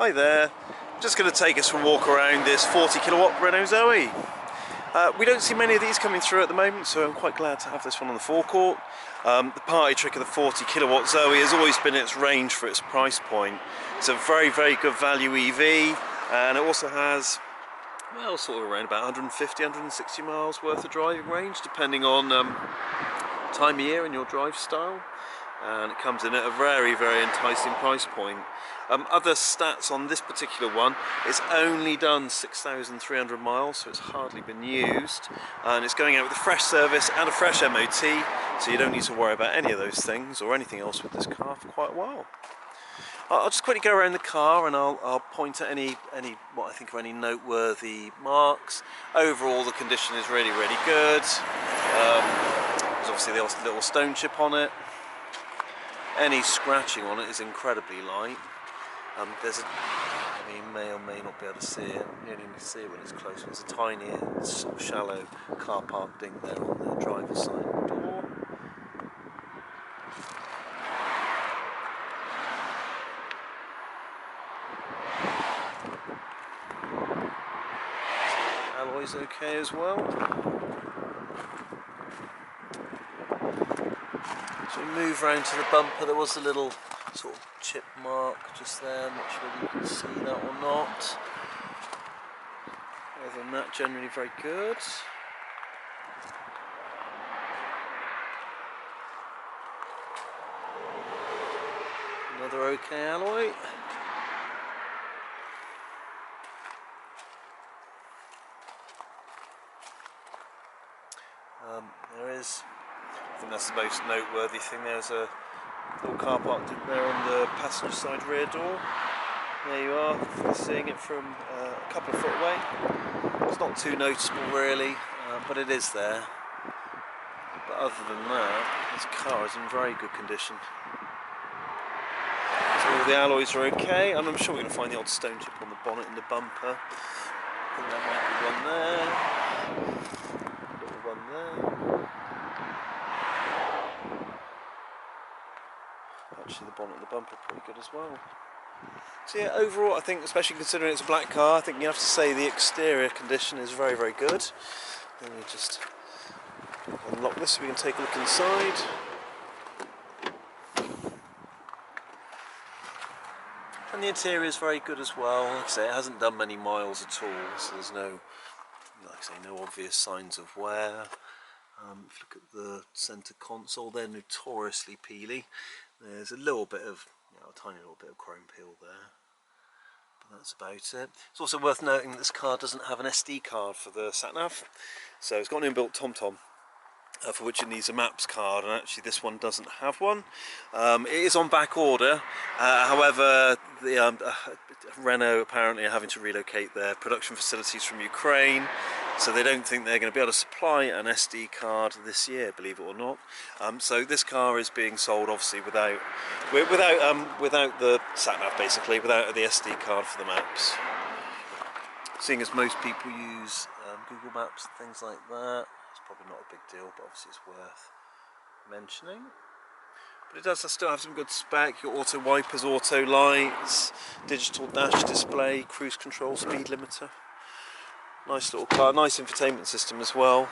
Hi there, just going to take us for a walk around this 40 kilowatt Renault Zoe. We don't see many of these coming through at the moment, so I'm quite glad to have this one on the forecourt. The party trick of the 40 kilowatt Zoe has always been its range for its price point. It's a very good value EV, and it also has, well, sort of around about 150-160 miles worth of driving range, depending on time of year and your drive style. And it comes in at a very enticing price point. Other stats on this particular one, it's only done 6,300 miles, so it's hardly been used, and it's going out with a fresh service and a fresh MOT, so you don't need to worry about any of those things or anything else with this car for quite a while. I'll just quickly go around the car and I'll point at any what I think are any noteworthy marks. Overall, the condition is really good. There's obviously the little stone chip on it. Any scratching on it is incredibly light. You may or may not be able to see it. You only need to see it when it's close. There's a tiny, sort of shallow car park ding there on the driver's side door. Alloy's okay as well. So we move round to the bumper. There was a little sort of chip mark just there. I'm not sure if you can see that or not. Other than that, generally very good. Another okay alloy. There is, I think that's the most noteworthy thing. There's a little car park there on the passenger side rear door. There you are, you're seeing it from a couple of foot away. It's not too noticeable really, but it is there. But other than that, this car is in very good condition. So all the alloys are okay, and I'm sure we're going to find the odd stone chip on the bonnet and the bumper. I think there might be one there. A little one there. Actually, the bonnet and the bumper are pretty good as well. So yeah, overall, I think, especially considering it's a black car, I think you have to say the exterior condition is very good. Let me just unlock this so we can take a look inside. And the interior is very good as well. Like I say, it hasn't done many miles at all, so there's no, like I say, no obvious signs of wear. If you look at the centre console, they're notoriously peely. There's a little bit of, a tiny little bit of chrome peel there, but that's about it. It's also worth noting that this car doesn't have an SD card for the sat-nav, so it's got an inbuilt TomTom, for which it needs a maps card, and actually this one doesn't have one. It is on back order, however the Renault apparently are having to relocate their production facilities from Ukraine, so they don't think they're going to be able to supply an SD card this year, believe it or not. So this car is being sold obviously without the sat-nav, basically, without the SD card for the maps. Seeing as most people use Google Maps and things like that, it's probably not a big deal, but obviously it's worth mentioning. But it does still have some good spec. Your auto wipers, auto lights, digital dash display, cruise control, speed limiter. Nice little car, nice infotainment system as well.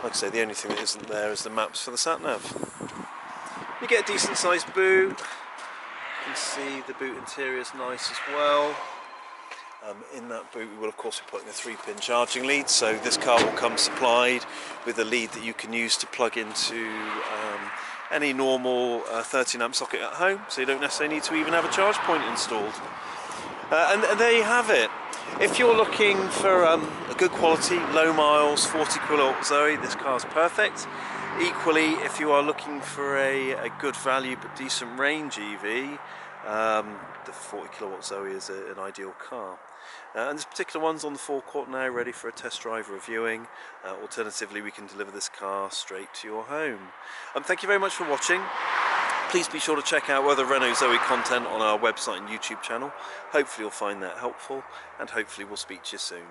Like I say, the only thing that isn't there is the maps for the sat-nav. You get a decent sized boot. You can see the boot interior is nice as well. In that boot we will of course be putting a 3-pin charging lead, so this car will come supplied with a lead that you can use to plug into any normal 13 amp socket at home, so you don't necessarily need to even have a charge point installed. And there you have it. If you're looking for a good quality, low miles, 40 kilowatt Zoe, this car's perfect. Equally, if you are looking for a good value but decent range EV, the 40 kilowatt Zoe is an ideal car. And this particular one's on the forecourt now, ready for a test drive reviewing. Alternatively, we can deliver this car straight to your home. Thank you very much for watching. Please be sure to check out other Renault Zoe content on our website and YouTube channel. Hopefully you'll find that helpful, and hopefully we'll speak to you soon.